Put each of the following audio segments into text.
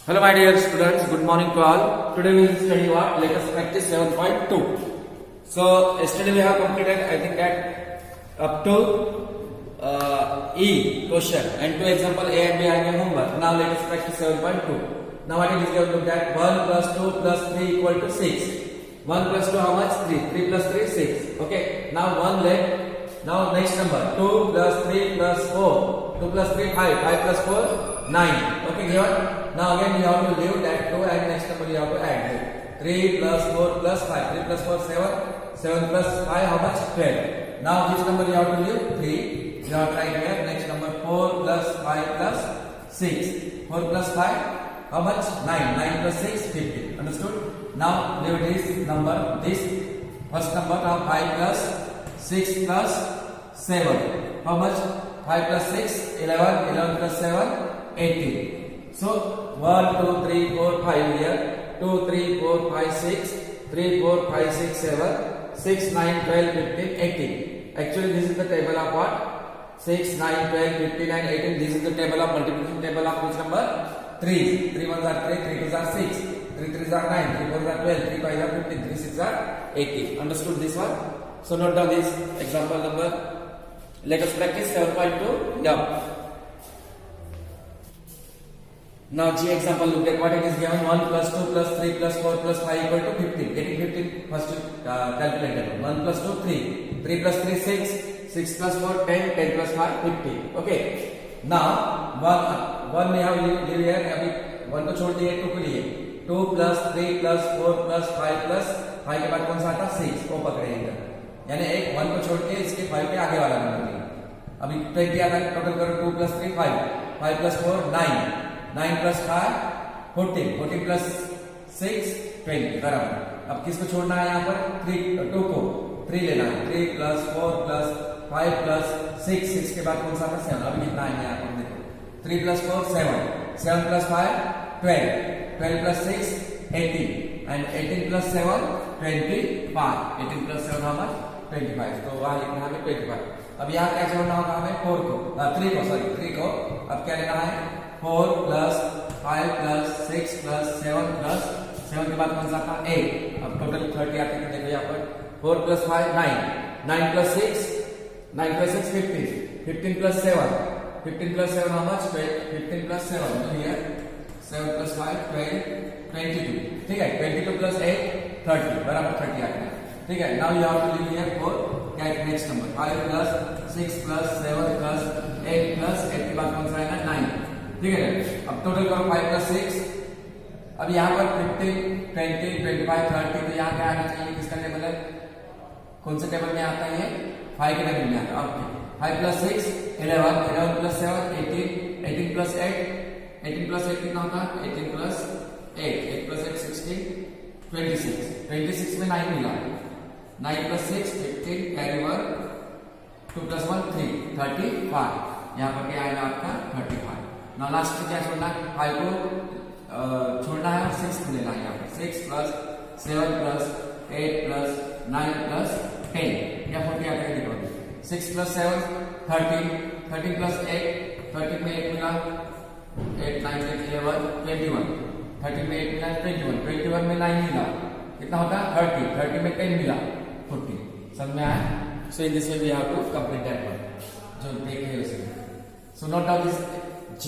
Hello my dear students, good morning to all. Today we will study what? Let us practice 7.2. So yesterday we have completed I think that up to E question and two example A and B are given homework. Now let us practice 7.2. Now what it is given? Look at 1 plus 2 plus 3 equal to 6. 1 plus 2 how much? 3. 3 plus 3 6. Okay. Now 1 left. Now next number 2 plus 3 plus 4. 2 plus 3 5. 5 plus 4 9. Okay given. Now again you have to leave that 2 and next number you have to add. 3 plus 4 plus 5. 3 plus 4 7. 7 plus 5 how much? 12. Now this number you have to leave 3. You have to write here. Next number 4 plus 5 plus 6. 4 plus 5 how much? 9. 9 plus 6 15. Understood? Now leave this number. This first number now 5 plus 6 plus 7. How much? 5 plus 6 11. 11 plus 7 18. So 1, 2, 3, 4, 5 here. 2, 3, 4, 5, 6. 3, 4, 5, 6, 7. 6, 9, 12, 15, 18. Actually this is the table of what? 6, 9, 12, 15 and 18. This is the table of multiplication table of which number? 3. 3 1s are 3, 3 2s are 6. 3 3s are 9, 3 4s are 12, 3 5s are 15, 3 6s are 18. Understood this one? So note down this example number. Let us practice 7.2. Yeah. Now G example, look at what it is given. 1 plus 2 plus 3 plus 4 plus 5 equal to 15. Getting 15 first calculator. 1 plus 2 3. 3 plus 3 6. 6 plus 4 10. 10 plus 5 15. Okay. Now 1 में हम ले लिया है. अभी 1 को छोड़ दिए 2 को लिए. 2 plus 3 plus 4 plus 5 plus 5 के बाद कौन सा आता? 6 को पकड़ेंगे. यानी एक 1 को छोड़ के इसके 5 के आगे वाला नंबर लिया. अभी 20 आता है. टोटल करो 2 plus 3 5. 5 plus 4 9. 9 plus 5 14. 14 plus 6 20. बराबर. अब किसको छोड़ना है यहाँ पर? 2 को 3 लेना है. 3 plus 4 plus 5 plus 6. 6 के बाद कौन सा था? 7. अभी कितना है यहाँ पर देखो. 3 plus 4 7. 7 plus 5 12. 12 plus 6 18. And 18 plus 7 25. 18 plus 7 how much? 25. तो वहाँ लिखना है 25. अब यहाँ क्या छोड़ना होगा हमें? 4 को 3 को सॉरी 3 को. अब क्या लेना है? 4 plus 5 plus 6 plus 7 plus 7 के बाद कौन सा था? 8. अब टोटल 30 आते हैं. देखो यहाँ पर 4 plus 5 9. 9 plus 6 9 plus 6 15. 15 plus 7. 15 plus 7 how much? 15 plus 7. तो here 7 plus 5 12 22. ठीक है. 22 plus 8 30. बराबर 30 आते हैं. ठीक है. Now you have to leave here 4. क्या है next number? 5 plus 6 plus 7 plus 8 plus 8 के बाद कौन सा आएगा? 9. ठीक है. अब टोटल करो 5 plus 6. अब यहाँ पर 15 20 25 30. तो यहाँ क्या आना चाहिए? किसका टेबल है? कौन से टेबल में आता है ये? 5 के टेबल में आता है. Okay. 5 plus 6 11. 11 plus 7 18. 18 plus 8 18 plus 8 कितना होगा? 18 plus 8 8 plus 8 16 26. 26 में 9 मिला. 9 plus 6 15 carry 1 2 plus 1 3 35. यहाँ पर क्या आएगा आपका? 35. ना लास्ट में क्या छोड़ना है? 5 को छोड़ना है और 6 को लेना है. यहाँ पर 6 plus 7 plus 8 plus 9 plus 10. या 40 आकर देखो. 6 plus 7 13. 13 plus 8 13 में 8 मिला. 8 9 10 11 21. 13 में 8 मिला 21. 21 में 9 मिला. कितना होगा? 30. 30 में 10 मिला 40. समझ में आया? So in this way we have to complete that one. जो देखे उसे. So note down this G.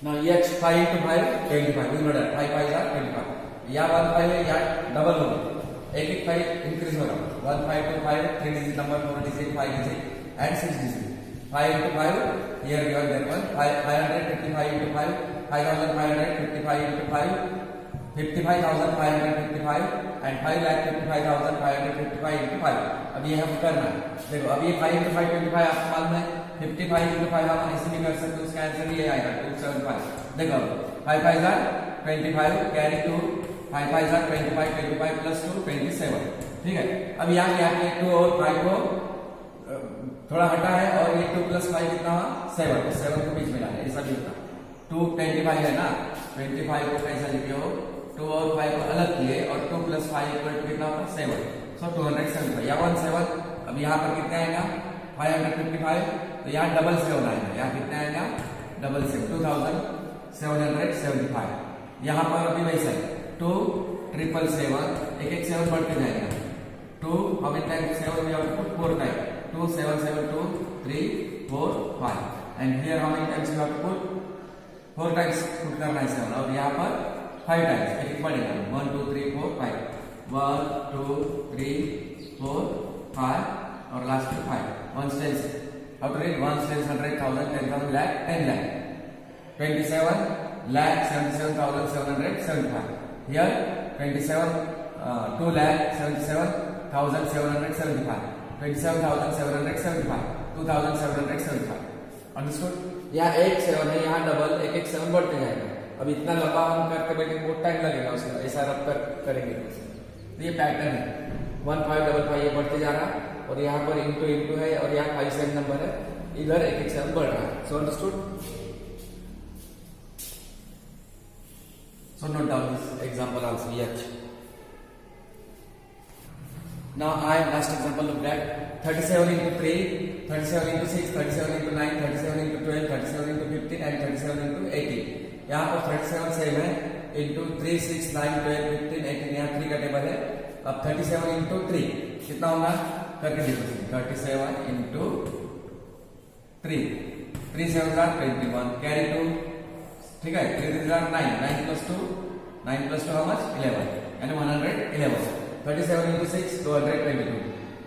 Now here 5 into 5 25. We know that 5 5s are 25. यहाँ 1 5 है. यहाँ डबल होगा. एक 5 इंक्रीज होगा. 1 5 to 5 3 digit number 4 digit 5 digit and 6 digit. 5 into 5 here given that one. 555 into 5 5555 into 5 55,555 and 5,55,555 into 5. अब ये हम करना है. देखो अब ये 5 into 5 25 आपको मालूम है. 55 into 5 हम ऐसे भी कर सकते हैं. उसका आंसर ये आएगा 275. देखो 5 5s are 25 carry 2 5 5s are 25 25 plus 2 27. ठीक है. अब यहाँ क्या है? 2 और 5 को थोड़ा हटा है और ये 2 plus 5 कितना हुआ? 7. 7 को बीच में डाले. ऐसा भी होता. 2 25 है ना. 25 को कैसा लिखे हो? 2 और 5 को अलग किए और 2 plus 5 इक्वल टू कितना होगा? 7. सो 275 या 17. अब यहाँ पर कितना आएगा? 555. तो यहाँ डबल 7 आएगा. यहाँ कितना आएगा? 2775। यहाँ पर अभी वैसा है 2777, एक एक 7 बढ़ते जाएगा। 2 how many times 7 we have to put 4 times, 2 7 7 2 3 4 5, and here how many times you have to put 4 times put करना है 7, और यहाँ पर 5 times एक एक बढ़ेगा 1 2 3 4 5, 1 2 3 4 5 और लास्ट में 5। 1 stands how to read 1 stands 100,000 10,000 lakh 10 lakh 27 lakh 77,775, here 27 2 lakh 77,775, 27,775, 2,775। Understood? यहाँ एक 7 है, यहाँ डबल एक एक 7 बढ़ते जाएगा। अब इतना लंबा हम करके बैठे बहुत टाइम लगेगा उसका, ऐसा रब कर करेंगे तो ये पैटर्न है 1555 ये बढ़ते जा रहा, और यहाँ पर इंटू इंटू है, और यहाँ 5 7 नंबर है, इधर एक एक 7 बढ़ रहा है। So understood? So note down this example also. Yes. Now I last example look at 37 into 3, 37 into 6, 37 into 9, 37 into 12, 37 into 15 and 37 into 18. यहाँ पर 37 सेम है into 3, 6, 9, 12, 15, 18, यहाँ 3 का टेबल है। अब 37 into 3 कितना होगा करके देखो। 37 into 3, 3 7 21, carry 2, ठीक है 3 9, 9 plus 2 how much 11 यानी 111। 37 into 6 222,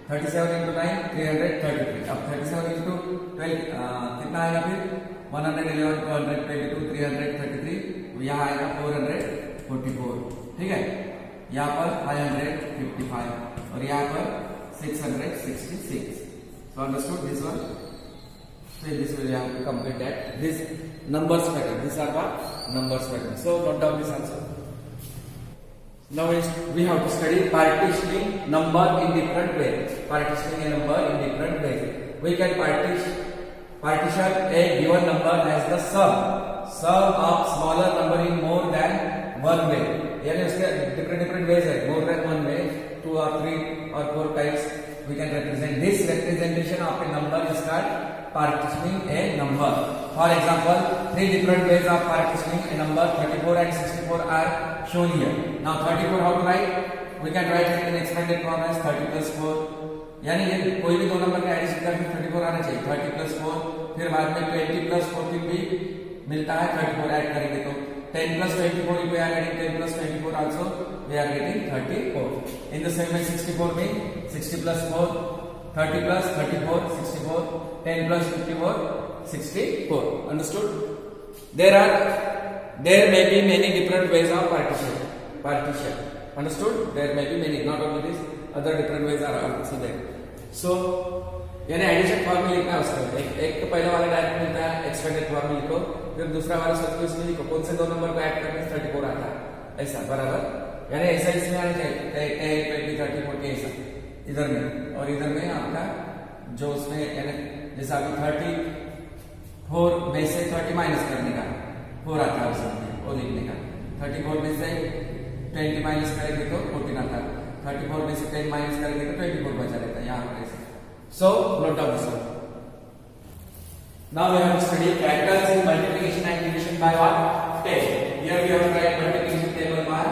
37 into 9 333। अब 37 into 12 कितना आएगा फिर 111 222 333, यहाँ आएगा 444, ठीक है। यहाँ पर 555 और यहाँ पर 666। So understood this one? So this will have to complete that. This numbers pattern. These are what numbers pattern. So note down this answer. Now we have to study partitioning number in different ways. Partitioning a number in different ways. We can partition a given number as the sum of smaller number in more than one way. यानी उसके different ways है, more than one way, 2 or 3 or 4 times we can represent. This representation of a number is called partitioning a number. For example, 3 different ways of partitioning a number 34 and 64 are shown here. Now 34 how to write? We can write it in expanded form as 30 plus 4. यानी ये कोई भी दो number का addition करके 34 आना चाहिए। 30 plus 4, फिर बाद में 20 plus 14 भी मिलता है, 34 ऐड करेंगे तो 10 plus 24 we are getting 10 plus 24 also we are getting 34. In the same way 64 में 60 plus 4, 30 plus 34 64, 10 plus 54 64. Understood? There may be many different ways of partition. Understood? There may be many, not only this, other different ways are also there. So यानी addition form में लिखना है उसका, एक तो पहले वाला डायरेक्ट मिलता है एक्सपेंडेड फॉर्म में लिखो, फिर दूसरा वाला सब कुछ में लिखो, कौन से दो नंबर को ऐड करके 34 आता है, ऐसा बराबर। यानी ऐसा इसमें आना चाहिए 10 20 30 40 ऐसा इधर में, और इधर में आपका जो उसमें यानी जैसा अभी 34 में से 30 माइनस करने का 4 आता है उसमें, वो लिखने का 34 में से 20 माइनस करेंगे तो 14 आता है, 34 में से 10 माइनस करेंगे तो 24 बचा रहता है यहाँ पर ऐसे। So note down this one. Now we have to study factors in multiplication and division by what? 10. Here we have to write multiplication table by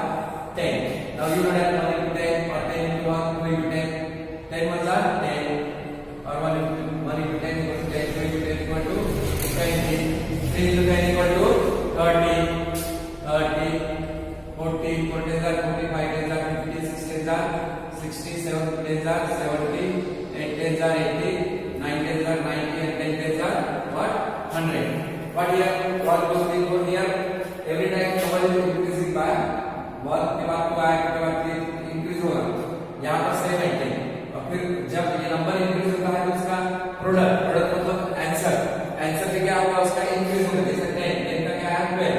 10. Now you know that 1 into 10 or 10 into 1, 2 into 10. 10 ones are 10 or 1 into 10 equal to 10, 2 into 10 equal to 20, 3 into 10 equal to 30, 40, 4 tens are 40, 5 tens are 50, 6 tens are 60, 7 tens are 70, 8 tens are 80, 9 tens are 90, and 10 tens are what? 100. What here? What goes in here? Every time number is increasing by 1 के बाद 2 आए के बाद 3 increase होगा, यहाँ पर same है। और फिर जब ये नंबर इंक्रीज होता है तो उसका प्रोडक्ट मतलब आंसर से क्या होगा, उसका इंक्रीज होगा। जैसे 10 का क्या है 12,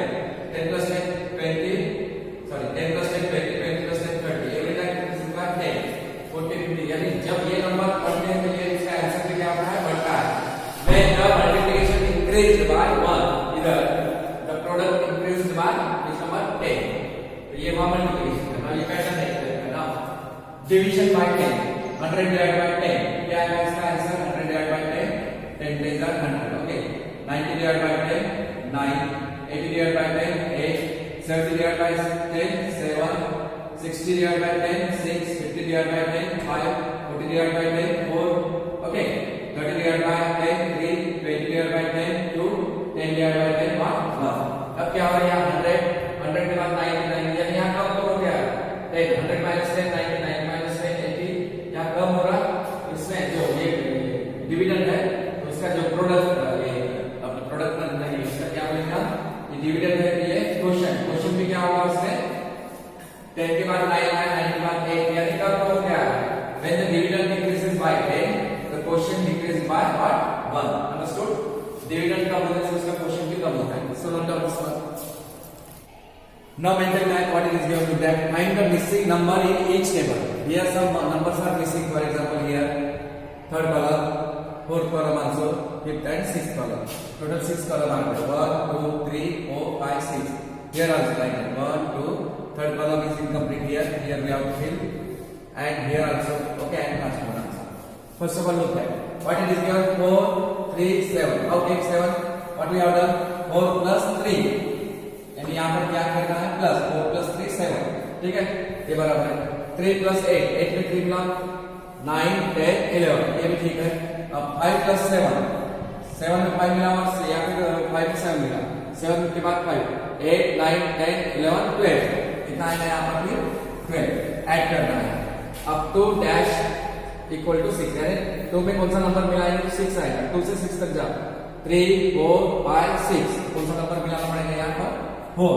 10 plus 10 20, sorry 10 plus 10 20, 20 plus 10 30, every time increasing by 10, 40 50, यानी जब ये नंबर बढ़ते हैं तो ये इसका आंसर भी क्या होता है, बढ़ता है। When the multiplication increased by 1, इधर the product increased by which number 10, तो ये हुआ multiplication का। ये पैटर्न है ना। डिवीजन by 10, 100 divided by 10, क्या है इसका answer 100 divided by 10, 10 10 are 100, okay, 90 divided by 10, 9, 80 divided by 10, 8, 70 divided by 10, 7, 60 divided by 10, 6, 50 divided by 10, 5, 40 divided by 10, 4, okay, 30 divided by 10, 3, 20 divided by 10, 2, 10 divided by 10, 1. अब क्या हो रहा है 100, 100 के बाद 99, यानी यहाँ कम हो गया 10, 100 minus 10, 99 minus 10, 80, यहाँ कम हो रहा, इसमें जो ये डिविडेंड है तो इसका जो प्रोडक्ट नहीं, इसका क्या बनेगा, ये डिविडेंड है, ये क्वेश्चन भी क्या होगा उसमें 10 के बाद 9 है, 9 के बाद 8, यानी कब हो गया, when the dividend decreases by 10 the quotient decreases by what 1. understood? Dividend का बोलने से उसका क्वेश्चन भी कम होता है. So note down this one. Now mental math, what it is given to that, find the missing number in each table. Here some numbers are missing, for example here third column, fourth column also, fifth and sixth column. Total 6 column are there. 1, 2, 3, 4, 5, 6. Here also like that. 1, 2, third column is incomplete here. Here we have to fill, and here also. Okay, and last one also. First of all, look at what it is given. 4, 3, 7. How take 7? What we have done? 4 plus 3. यानी यहाँ पर क्या करना है, plus 4 plus 3 7. ठीक है, ये बराबर है 3 plus 8, 8 में 3 मिला 9, 10, 11, ये भी ठीक है. अब 5 plus 7, 7 में 5 मिला और यहाँ पे 5 में 7 मिला, 7 के बाद 5, 8, 9, 10, 11, 12, कितना आएगा यहाँ पर भी 12, ऐड करना है. अब 2 डैश इक्वल टू 6, यानी 2 में कौन सा नंबर मिला है, 6 आएगा. 2 से 6 तक जा, 3, 4, 5, 6, कौन सा नंबर मिलाना पड़ेगा यहाँ पर 4,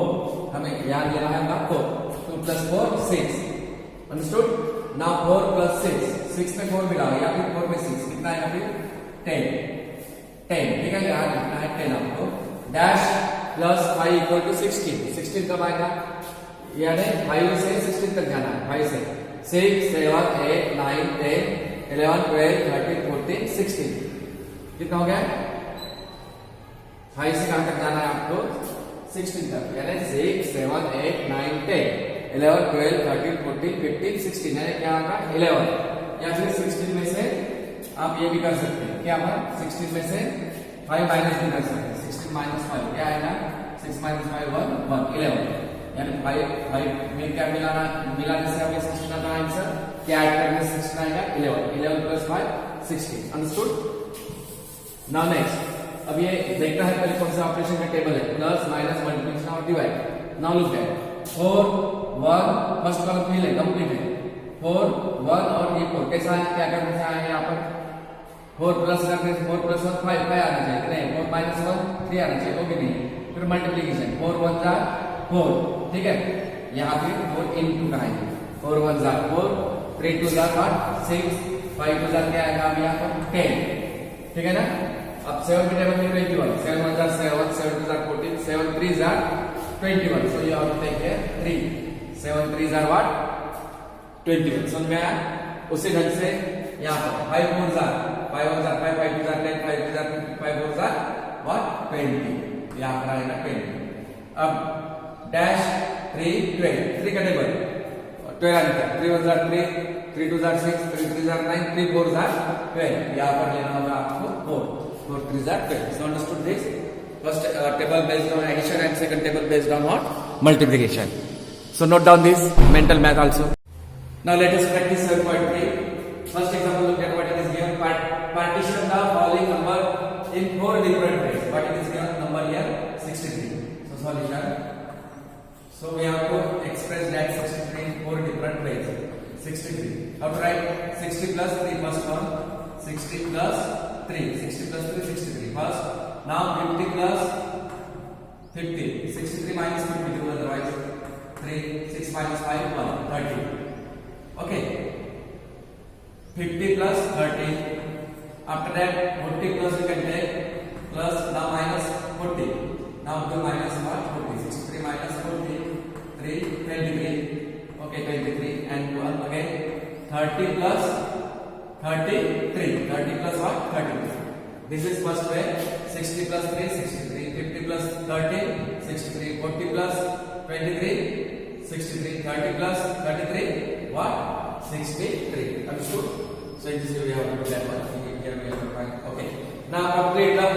हमें याद लेना है हमारा 4. 2 plus 4 6. अंडरस्टूड? नाउ 4 plus 6, 6 में 4 मिला या फिर 4 में 6, कितना है फिर 10. 10, ठीक है, यहाँ लिखना है 10 आपको. Dash plus 5 equal to 16. 16 कब आएगा, यानी 5 से 16 तक जाना है. 5 से 6, 7, 8, 9, 10, 11, 12, 13, 14, 16. कितना हो गया, 5 से कहां तक जाना है आपको 16 तक, यानी 6, 7, 8, 9, 10, 11, 12, 13, 14, 15, 16, यानी क्या आएगा 11. या फिर 16 में से आप ये भी कर सकते हैं, क्या होगा 16 में से 5 माइनस भी कर सकते हैं. 16 माइनस 5 क्या आएगा, 6 माइनस 5 1 1 11, यानी 5 में क्या मिलाने से हमें 16 आता है आंसर, क्या ऐड करने से 16 आएगा 11. 11 plus 5 16. अंडरस्टूड? नाउ नेक्स्ट, अब ये देखना है पहले कौन सा ऑपरेशन का टेबल है, प्लस माइनस मल्टीप्लिकेशन और divide. Now look at 4 1, first column fill है, कंप्लीट है. 4 1 और ये 4 कैसा है, क्या करने से आया यहाँ पर 4 प्लस करने से 4 प्लस 1 5 आना चाहिए, नहीं 4 माइनस 1 3 आना चाहिए, वो भी नहीं. फिर मल्टीप्लिकेशन 4 1 जा 4, ठीक है, यहाँ पे 4 इनटू का है, 4 1 जा 4, 3 2 जा 6, 5 2 जा क्या आएगा अभी यहाँ पर 10, ठीक है ना. अब 7 के टेबल में 21, 7 1 जा 7, 7 2 जा 14, 7 3 जा 21. So you have to take care 3, 7 3 जा व्हाट 21. समझ में आया? उसी ढंग से यहाँ पर 5 4 जा 5 1 जा 5, 5 2 जा 10, 5 2 जा 5 4 जा व्हाट 20, यहाँ पर आएगा 20. अब डैश 3 12, 3 का टेबल 12 आएगा, 3 1 जा 3, 3 2 जा 6, 3 3 जा 9, 3 4 जा 12, यहाँ पर लेना होगा आपको 4, 4 3 जा 12. So understood this? First table based on addition and second table based on what? Multiplication. So note down this mental math also. Now let us practice 7.3. First example, look at what it is given. Partition the following number in 4 different ways. What it is given number here 63. So solution. So we have to express that 63 in 4 different ways. 63. How to write 60 plus 3 first one. 60 plus 3. 60 plus 3 63 first. Now 50 plus 50. 63 minus 52 otherwise 3. 6 minus 5 1 30. Okay. 50 plus 30. After that 40 plus you can take plus now minus 40. Now the minus what 40. 63 minus 40 3 23. Okay 23 and 1 again 30 plus 33. 30 plus what 33. This is first way. 60 plus 3 63. 50 plus 30 63. 40 plus 23 63. 30 plus 33 what 63. Understood? So this way we have to do that one. Here we have to find. Okay. Now complete the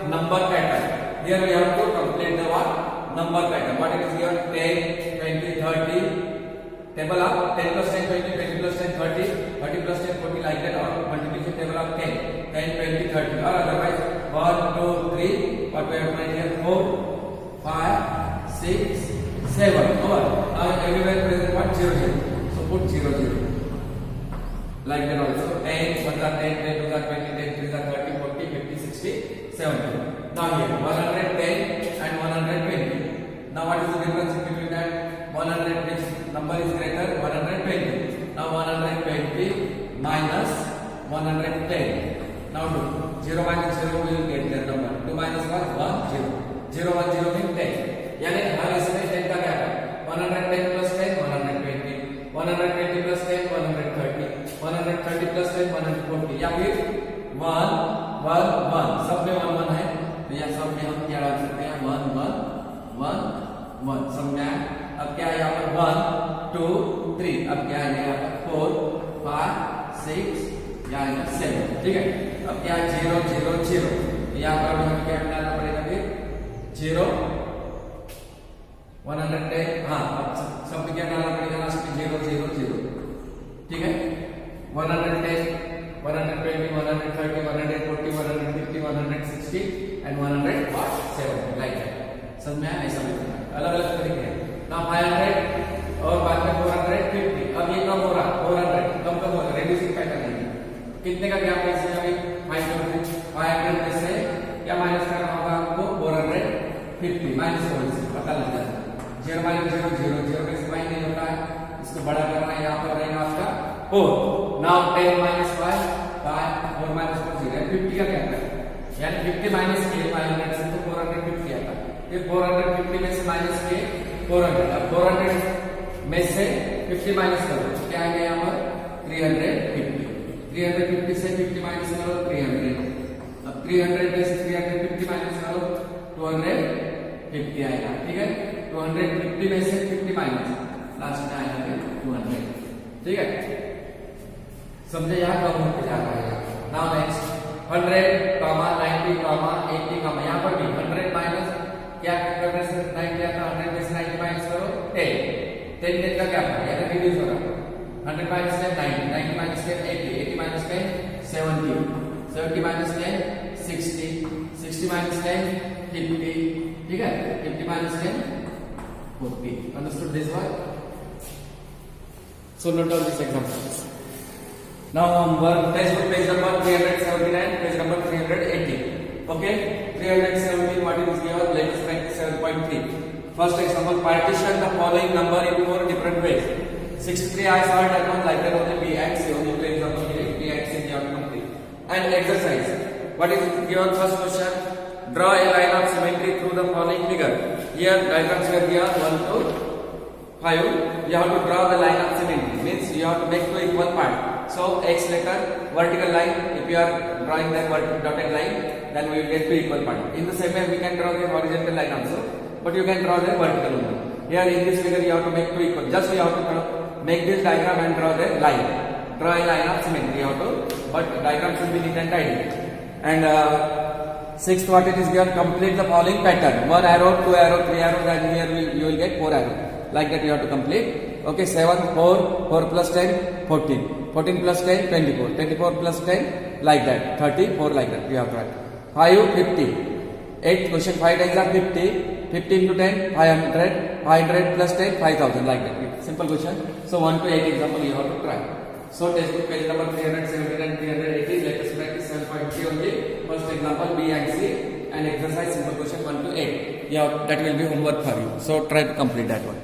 number pattern. Here we have to complete the what? Number pattern. What it is here? 10, 20, 30. Table of 10 plus 10, 20, 20 plus 10, 30, 30 plus 10, 40 like that, or multiplication table of 10, 10, 20, 30, or otherwise 1, 2, 3, what we have to write here? 4, 5, 6, 7. Over. Now everywhere present what? 0, 0. So put 0, 0. Like that also. 10, 1 are 10, 10, 2 are 20, 10, 3 are 30, 40, 50, 60, 70. Now here 110 and 120. Now what is the difference between that? 100 which number is greater? 120. Now 120 minus 110. Now do 0 minus 0 we will get that number. 2 minus 1 1 0. 0 1 0 means 10. यानी हर इसमें 10 का क्या है? 110 plus 10 120. 120 plus 10 130. 130 plus 10 140. या फिर 1 1 1 सब में 1 1 है तो यह सब में हम क्या डाल सकते हैं? 1 1 1 1 सब में अब क्या है यहाँ पर 1 2 3 अब क्या है यहाँ पर 4 5 6 यहाँ है 7 ठीक है अब क्या है 0 0 0 यहाँ पर हमें क्या डालना पड़ेगा फिर 0 110 हाँ अब सब में क्या डालना पड़ेगा लास्ट में 0 0 0 ठीक है 110 120 130 140 150 160 and 170 like that सब में ऐसा अलग अलग तरीके हैं ना 500 और बाद में 450 अब ये कम हो रहा 400 कम हो रहा रेड्यूसिंग पैटर्न है कितने का गैप है इसमें अभी 500 में से क्या माइनस करना होगा आपको 450 माइनस होने से पता लग जाता है 0 माइनस 0 0 0 का सिवाय नहीं होता है इसको बड़ा करना है यहाँ पर रहेगा आपका 4 नाउ 10 माइनस 5 4 माइनस 4 0 50 का क्या है यानी 50 माइनस के 500 से तो 450 आता है फिर 450 में से माइनस के 400 अब 400 में से 50 माइनस करो तो क्या आएगा यहाँ पर 350 से 50 माइनस करो 300 अब 300 में से 350 माइनस करो 250 आएगा ठीक है 250 में से 50 माइनस लास्ट में आएगा फिर 200 ठीक है समझे यहाँ कम होते जा रहा है नाउ नेक्स्ट 100, 90, 80, यहाँ पर भी 100 माइनस क्या करने से 90 आता 100 में से 90 माइनस करो 10 10 का क्या था यानी रिड्यूस हो रहा 100 minus 10 90 90 minus 10 80 80 minus 10 70 70 minus 10 60 60 minus 10 50 ठीक है 50 minus 10 40 understood this one so note down these examples now textbook page number 379 page number 380 okay 317 what is given let us practice 7.3 first example partition the following number in 4 different ways 63 I saw that one like that only b and c only play example here b and c you have to complete and exercise what is given first question draw a line of symmetry through the following figure here diagrams were given 1 to 5 you have to draw the line of symmetry means you have to make two equal parts so x letter vertical line if you are drawing that dotted line then we will get two equal parts in the same way we can draw the horizontal line also but you can draw the vertical only here in this figure you have to make two equal just you have to make this diagram and draw the line draw a line of symmetry you have to but diagram should be neat and tidy and sixth what it is given complete the following pattern 1 arrow 2 arrow 3 arrow then here you will get 4 arrow like that you have to complete okay 7 4 plus 10 14 14 plus 10 24 24 plus 10 like that 34 like that you have to write 5 50 8 question 5 times are 50 50 into 10 500 500 plus 10 5000 like that simple question so 1 to 8 example you have to try so textbook page number 370 and 380 let us practice 7.3 only first example b and c and exercise simple question 1 to 8 yeah that will be homework for you so try to complete that one